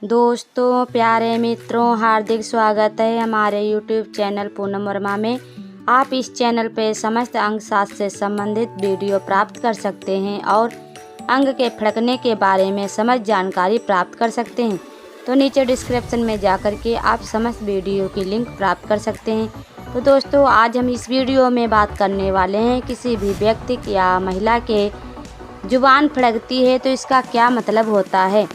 दोस्तों, प्यारे मित्रों, हार्दिक स्वागत है हमारे YouTube चैनल पूनम वर्मा में। आप इस चैनल पे समस्त अंग शास्त्र से संबंधित वीडियो प्राप्त कर सकते हैं और अंग के फड़कने के बारे में समस्त जानकारी प्राप्त कर सकते हैं। तो नीचे डिस्क्रिप्शन में जाकर के आप समस्त वीडियो की लिंक प्राप्त कर सकते हैं। तो दोस्तों, आज हम इस वीडियो में बात करने वाले हैं किसी भी व्यक्ति या महिला के जुबान फड़कती है तो इसका क्या मतलब होता है।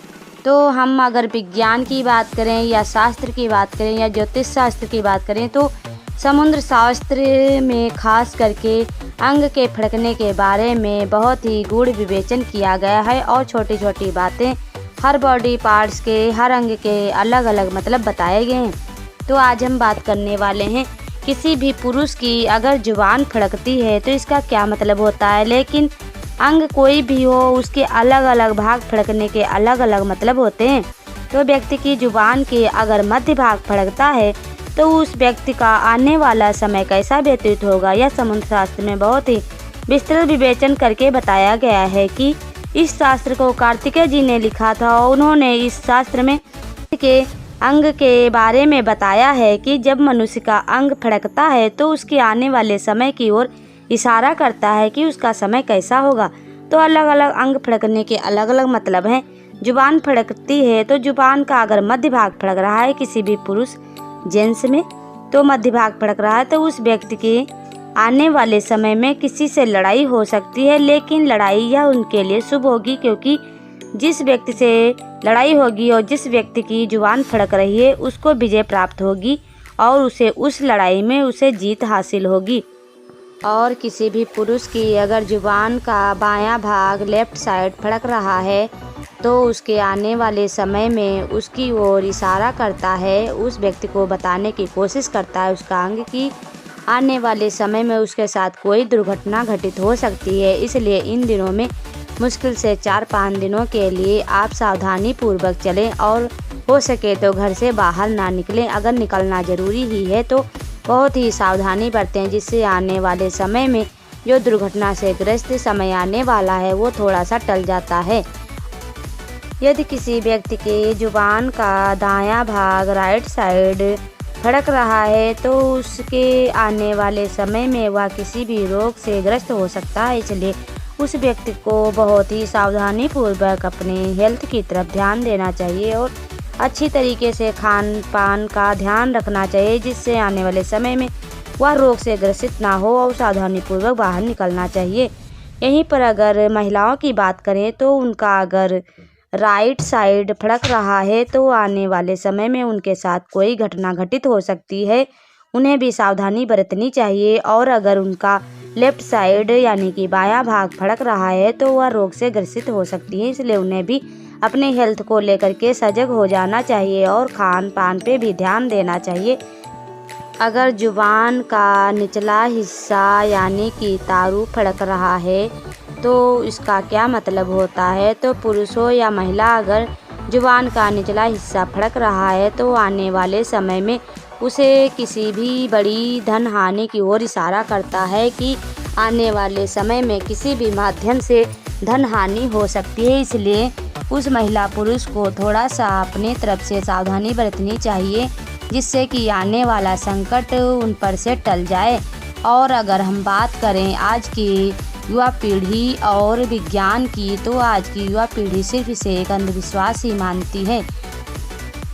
तो हम अगर विज्ञान की बात करें या शास्त्र की बात करें या ज्योतिष शास्त्र की बात करें तो समुद्र शास्त्र में खास करके अंग के फड़कने के बारे में बहुत ही गूढ़ विवेचन किया गया है और छोटी छोटी बातें हर बॉडी पार्ट्स के हर अंग के अलग अलग मतलब बताए गए हैं। तो आज हम बात करने वाले हैं किसी भी पुरुष की अगर जुबान फड़कती है तो इसका क्या मतलब होता है। लेकिन अंग कोई भी हो उसके अलग अलग भाग फड़कने के अलग अलग मतलब होते हैं। तो व्यक्ति की जुबान के अगर मध्य भाग फड़कता है तो उस व्यक्ति का आने वाला समय कैसा व्यतीत होगा, यह समुद्र शास्त्र में बहुत ही विस्तृत विवेचन करके बताया गया है कि इस शास्त्र को कार्तिकेय जी ने लिखा था। उन्होंने इस शास्त्र में के अंग के बारे में बताया है कि जब मनुष्य का अंग फड़कता है तो उसके आने वाले समय की ओर इशारा करता है कि उसका समय कैसा होगा। तो अलग अलग अंग फड़कने के अलग अलग मतलब हैं। जुबान फड़कती है तो जुबान का अगर मध्य भाग फड़क रहा है किसी भी पुरुष जेंट्स में तो मध्य भाग फड़क रहा है तो उस व्यक्ति के आने वाले समय में किसी से लड़ाई हो सकती है। लेकिन लड़ाई यह उनके लिए शुभ होगी क्योंकि जिस व्यक्ति से लड़ाई होगी और जिस व्यक्ति की जुबान फड़क रही है उसको विजय प्राप्त होगी और उसे उस लड़ाई में उसे जीत हासिल होगी। और किसी भी पुरुष की अगर जुबान का बायां भाग लेफ्ट साइड फड़क रहा है तो उसके आने वाले समय में उसकी ओर इशारा करता है, उस व्यक्ति को बताने की कोशिश करता है उसका अंग की आने वाले समय में उसके साथ कोई दुर्घटना घटित हो सकती है। इसलिए इन दिनों में मुश्किल से 4-5 दिनों के लिए आप सावधानी पूर्वक चलें और हो सके तो घर से बाहर ना निकलें। अगर निकलना ज़रूरी ही है तो बहुत ही सावधानी बरतें, जिससे आने वाले समय में जो दुर्घटना से ग्रस्त समय आने वाला है वो थोड़ा सा टल जाता है। यदि किसी व्यक्ति के जुबान का दायां भाग राइट साइड फड़क रहा है तो उसके आने वाले समय में वह किसी भी रोग से ग्रस्त हो सकता है। इसलिए उस व्यक्ति को बहुत ही सावधानी पूर्वक अपने हेल्थ की तरफ ध्यान देना चाहिए और अच्छी तरीके से खान पान का ध्यान रखना चाहिए, जिससे आने वाले समय में वह रोग से ग्रसित ना हो और सावधानीपूर्वक बाहर निकलना चाहिए। यहीं पर अगर महिलाओं की बात करें तो उनका अगर राइट साइड फड़क रहा है तो आने वाले समय में उनके साथ कोई घटना घटित हो सकती है, उन्हें भी सावधानी बरतनी चाहिए। और अगर उनका लेफ्ट साइड यानी कि बायां भाग फड़क रहा है तो वह रोग से ग्रसित हो सकती है। इसलिए उन्हें भी अपने हेल्थ को लेकर के सजग हो जाना चाहिए और खान पान पे भी ध्यान देना चाहिए। अगर जुबान का निचला हिस्सा यानी कि तारू फड़क रहा है तो इसका क्या मतलब होता है। तो पुरुष हो या महिला अगर जुबान का निचला हिस्सा फड़क रहा है तो आने वाले समय में उसे किसी भी बड़ी धन हानि की ओर इशारा करता है कि आने वाले समय में किसी भी माध्यम से धन हानि हो सकती है। इसलिए उस महिला पुरुष को थोड़ा सा अपने तरफ से सावधानी बरतनी चाहिए, जिससे कि आने वाला संकट उन पर से टल जाए। और अगर हम बात करें आज की युवा पीढ़ी और विज्ञान की तो आज की युवा पीढ़ी सिर्फ इसे एक अंधविश्वास ही मानती है।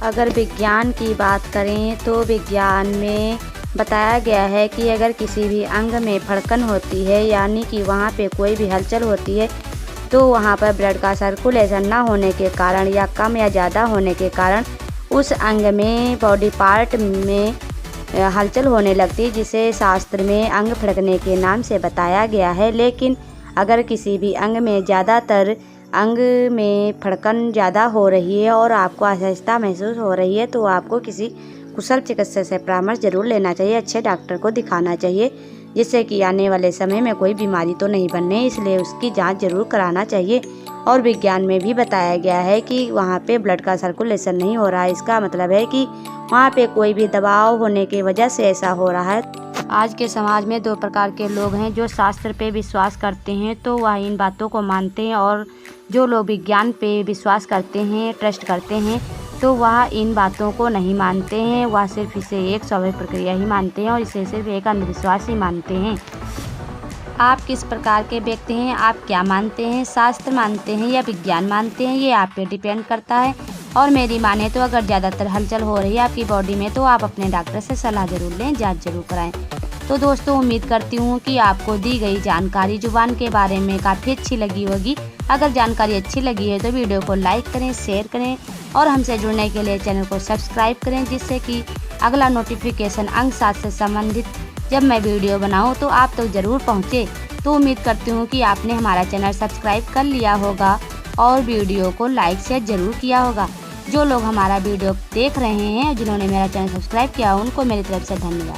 अगर विज्ञान की बात करें तो विज्ञान में बताया गया है कि अगर किसी भी अंग में फड़कन होती है यानी कि वहाँ पे कोई भी हलचल होती है तो वहाँ पर ब्लड का सर्कुलेशन ना होने के कारण या कम या ज़्यादा होने के कारण उस अंग में बॉडी पार्ट में हलचल होने लगती है, जिसे शास्त्र में अंग फड़कने के नाम से बताया गया है। लेकिन अगर किसी भी अंग में ज़्यादातर अंग में फड़कन ज़्यादा हो रही है और आपको असहजता महसूस हो रही है तो आपको किसी कुशल चिकित्सक से परामर्श जरूर लेना चाहिए, अच्छे डॉक्टर को दिखाना चाहिए, जिससे कि आने वाले समय में कोई बीमारी तो नहीं बनने, इसलिए उसकी जांच जरूर कराना चाहिए। और विज्ञान में भी बताया गया है कि वहाँ पे ब्लड का सर्कुलेशन नहीं हो रहा है, इसका मतलब है कि वहाँ पे कोई भी दबाव होने की वजह से ऐसा हो रहा है। आज के समाज में 2 प्रकार के लोग हैं, जो शास्त्र पे विश्वास करते हैं तो वह इन बातों को मानते हैं और जो लोग विज्ञान पे विश्वास करते हैं, ट्रस्ट करते हैं तो वह इन बातों को नहीं मानते हैं। वह सिर्फ इसे एक स्वाभाविक प्रक्रिया ही मानते हैं और इसे सिर्फ एक अंधविश्वास ही मानते हैं। आप किस प्रकार के व्यक्ति हैं? आप क्या मानते हैं? शास्त्र मानते हैं या विज्ञान मानते हैं? ये आप पे डिपेंड करता है। और मेरी माने तो अगर ज़्यादातर हलचल हो रही है आपकी बॉडी में तो आप अपने डॉक्टर से सलाह ज़रूर लें, जांच ज़रूर कराएं। तो दोस्तों, उम्मीद करती हूँ कि आपको दी गई जानकारी जुबान के बारे में काफ़ी अच्छी लगी होगी। अगर जानकारी अच्छी लगी है तो वीडियो को लाइक करें, शेयर करें और हमसे जुड़ने के लिए चैनल को सब्सक्राइब करें, जिससे कि अगला नोटिफिकेशन अंक 7 से संबंधित जब मैं वीडियो बनाऊं तो आप तक ज़रूर पहुंचे। तो उम्मीद करती हूं कि आपने हमारा चैनल सब्सक्राइब कर लिया होगा और वीडियो को लाइक शेयर ज़रूर किया होगा। जो लोग हमारा वीडियो देख रहे हैं, जिन्होंने मेरा चैनल सब्सक्राइब किया, उनको मेरी तरफ से धन्यवाद।